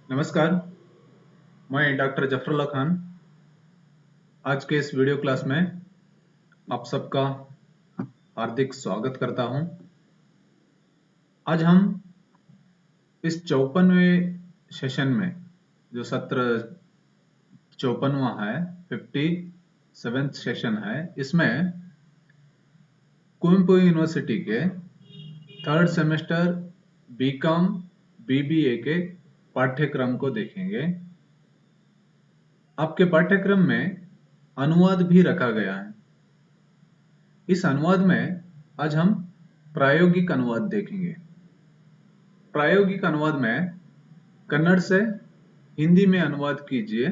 नमस्कार। मैं डॉक्टर जफरुल्ला खान आज के इस वीडियो क्लास में आप सबका हार्दिक स्वागत करता हूं। आज हम इस 54वें सेशन में जो सत्र 54वां है, 57th सेशन है, इसमें कुवेंपु यूनिवर्सिटी के थर्ड सेमेस्टर बीकॉम बीबीए के पाठ्यक्रम को देखेंगे। आपके पाठ्यक्रम में अनुवाद भी रखा गया है। इस अनुवाद में आज हम प्रायोगिक अनुवाद देखेंगे। प्रायोगिक अनुवाद में कन्नड़ से हिंदी में अनुवाद कीजिए,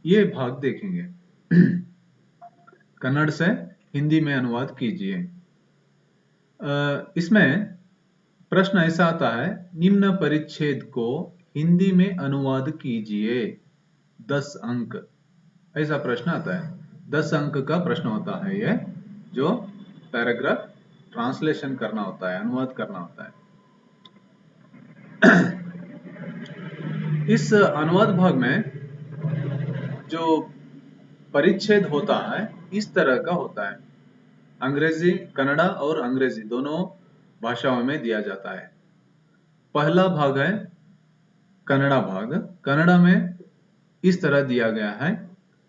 ये भाग देखेंगे। कन्नड़ से हिंदी में अनुवाद कीजिए। इसमें प्रश्न ऐसा आता है, निम्न परिच्छेद को हिंदी में अनुवाद कीजिए, 10 अंक। ऐसा प्रश्न आता है। 10 अंक का प्रश्न होता है ये, जो पैराग्राफ ट्रांसलेशन करना होता है, अनुवाद करना होता है। इस अनुवाद भाग में जो परिच्छेद होता है इस तरह का होता है। अंग्रेजी, कन्नड़ा और अंग्रेजी दोनों भाषाओं में दिया जाता है। पहला भाग है कन्नड़ा भाग। कन्नड़ा में इस तरह दिया गया है,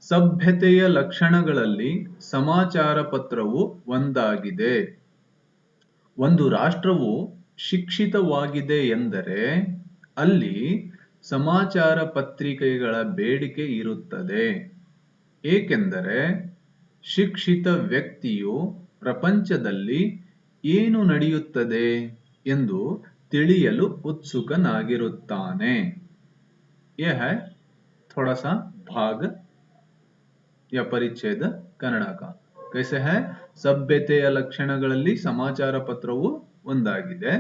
ಸಭ್ಯತೆಯ ಲಕ್ಷಣಗಳಲ್ಲಿ ಸಮಾಚಾರ ಪತ್ರವು ಒಂದಾಗಿದೆ. ಒಂದು ರಾಷ್ಟ್ರವು ಶಿಕ್ಷಿತವಾಗಿದೆ ಎಂದರೆ ಅಲ್ಲಿ ಸಮಾಚಾರ ಪತ್ರಿಕೆಗಳ ಬೇಡಿಕೆ ಇರುತ್ತದೆ. ಏಕೆಂದರೆ ಶಿಕ್ಷಿತ ವ್ಯಕ್ತಿಯು ಪ್ರಪಂಚದಲ್ಲಿ ಏನು ನಡೆಯುತ್ತದೆ ಎಂದು ತಿಳಿಯಲು ಉತ್ಸುಕನಾಗಿರುತ್ತಾನೆ. यह है थोड़ा सा भाग या परिच्छेद कन्नड़ का। कैसे है? ಸಭ್ಯತೆಯ ಲಕ್ಷಣಗಳಲ್ಲಿ ಸಮಾಚಾರ ಪತ್ರವು ಒಂದಾಗಿದೆ.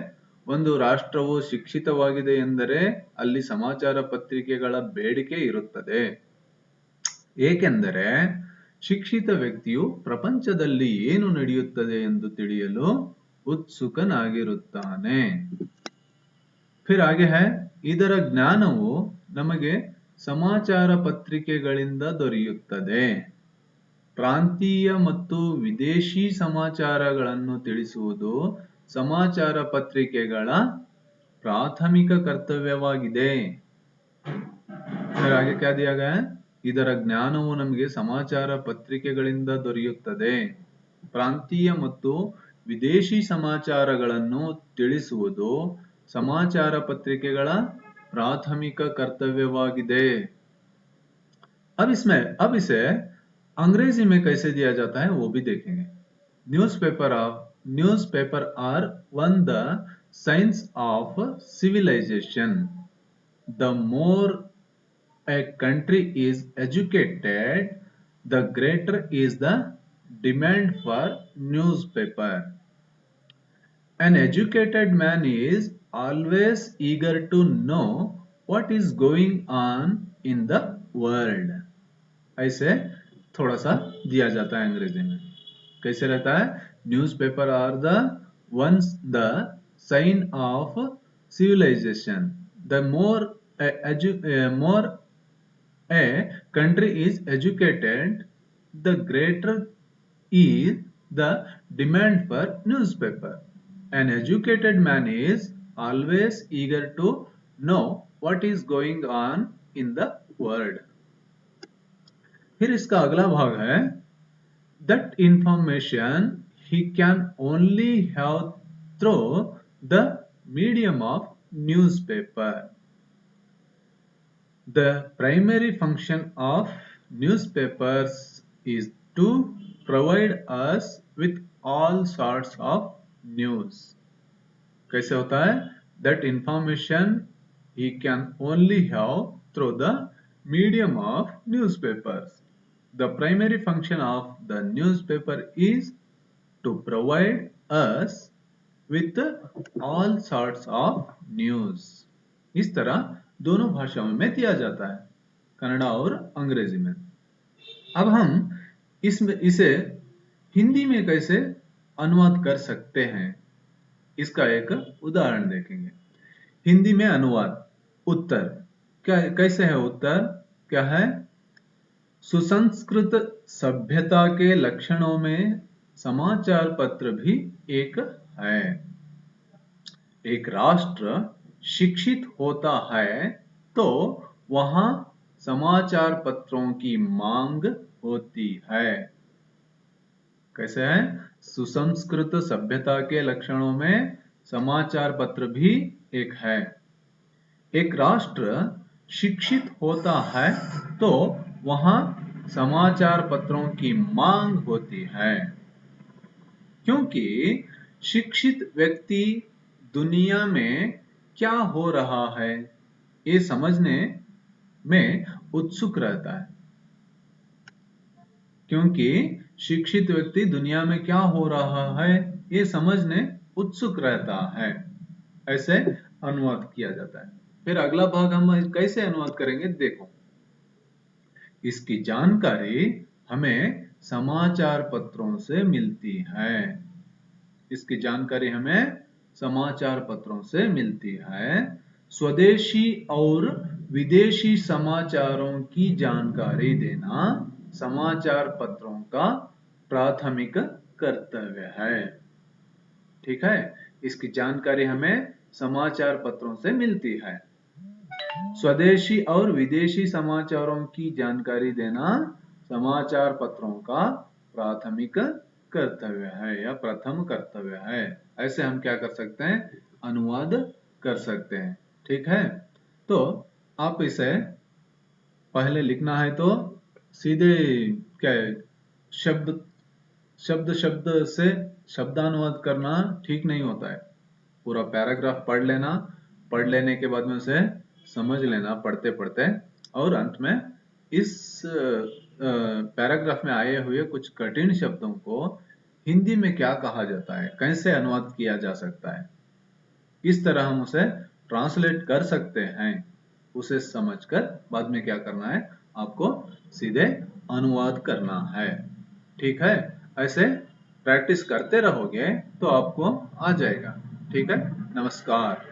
ಒಂದು ರಾಷ್ಟ್ರವು ಶಿಕ್ಷಿತವಾಗಿದೆ ಎಂದರೆ ಅಲ್ಲಿ ಸಮಾಚಾರ ಪತ್ರಿಕೆಗಳ ಬೇಡಿಕೆ ಇರುತ್ತದೆ. ಏಕೆಂದರೆ ಶಿಕ್ಷಿತ ವ್ಯಕ್ತಿಯು ಪ್ರಪಂಚದಲ್ಲಿ ಏನು ನಡೆಯುತ್ತದೆ ಎಂದು ತಿಳಿಯಲು ಉತ್ಸುಕನಾಗಿರುತ್ತಾನೆ. फिर आगे है, ಇದರ ಜ್ಞಾನವು ನಮಗೆ ಸಮಾಚಾರ ಪತ್ರಿಕೆಗಳಿಂದ ದೊರೆಯುತ್ತದೆ. ಪ್ರಾಂತೀಯ ಮತ್ತು ವಿದೇಶಿ ಸಮಾಚಾರಗಳನ್ನು ತಿಳಿಸುವುದು ಸಮಾಚಾರ ಪತ್ರಿಕೆಗಳ ಪ್ರಾಥಮಿಕ ಕರ್ತವ್ಯವಾಗಿದೆ. फिर आगे क्या दिया गया है? ಇದರ ಜ್ಞಾನವು ನಮಗೆ ಸಮಾಚಾರ ಪತ್ರಿಕೆಗಳಿಂದ ದೊರೆಯುತ್ತದೆ. ಪ್ರಾಂತೀಯ ಮತ್ತು ವಿದೇಶಿ ಸಮಾಚಾರಗಳನ್ನು ತಿಳಿಸುವುದು ಸಮಾಚಾರ ಪತ್ರಿಕೆಗಳ प्राथमिक कर्तव्यवाಗಿದೆ. अब इसे अंग्रेजी में कैसे दिया जाता है वो भी देखेंगे। Newspaper are one the science of civilisation. The more a country is educated, the greater is the demand for newspaper. An educated man is always eager to know what is going on in the world. ऐसे थोड़ा सा दिया जाता है अंग्रेजी में। कैसे रहता है? Newspaper are the ones the sign of civilisation. The more a country is educated, the greater is the demand for newspaper. An educated man is always eager to know what is going on in the world. फिर इसका अगला भाग है, that information he can only have through the medium of newspaper. The primary function of newspapers is to provide us with all sorts of news. कैसे होता है? That information he can only have through the medium of newspapers. The primary function of the newspaper is to provide us with all sorts of news. इस तरह दोनों भाषाओं में दिया जाता है, कन्नड़ा और अंग्रेजी में। अब हम इसे हिंदी में कैसे अनुवाद कर सकते हैं, इसका एक उदाहरण देखेंगे। हिंदी में अनुवाद उत्तर क्या कैसे है उत्तर? क्या है? सुसंस्कृत सभ्यता के लक्षणों में समाचार पत्र भी एक है। एक राष्ट्र शिक्षित होता है तो वहां समाचार पत्रों की मांग होती है। कैसे है? सुसंस्कृत सभ्यता के लक्षणों में समाचार पत्र भी एक है। एक राष्ट्र शिक्षित होता है तो वहां समाचार पत्रों की मांग होती है, क्योंकि शिक्षित व्यक्ति दुनिया में क्या हो रहा है ये समझने में उत्सुक रहता है। क्योंकि शिक्षित व्यक्ति दुनिया में क्या हो रहा है ये समझने उत्सुक रहता है। ऐसे अनुवाद किया जाता है। फिर अगला भाग हम कैसे अनुवाद करेंगे देखो। इसकी जानकारी हमें समाचार पत्रों से मिलती है। इसकी जानकारी हमें समाचार पत्रों से मिलती है। स्वदेशी और विदेशी समाचारों की जानकारी देना समाचार पत्रों का प्राथमिक कर्तव्य है। ठीक है? इसकी जानकारी हमें समाचार पत्रों से मिलती है। स्वदेशी और विदेशी समाचारों की जानकारी देना समाचार पत्रों का प्राथमिक कर्तव्य है या प्रथम कर्तव्य है। ऐसे हम क्या कर सकते हैं? अनुवाद कर सकते हैं। ठीक है? तो आप इसे पहले लिखना है तो सीधे क्या है, शब्द शब्द शब्द से शब्दानुवाद करना ठीक नहीं होता है। पूरा पैराग्राफ पढ़ लेना, पढ़ लेने के बाद में उसे समझ लेना पढ़ते पढ़ते, और अंत में इस पैराग्राफ में आए हुए कुछ कठिन शब्दों को हिंदी में क्या कहा जाता है, कैसे अनुवाद किया जा सकता है, किस तरह हम उसे ट्रांसलेट कर सकते हैं, उसे समझकर बाद में क्या करना है, आपको सीधे अनुवाद करना है। ठीक है? ऐसे प्रैक्टिस करते रहोगे तो आपको आ जाएगा। ठीक है? नमस्कार।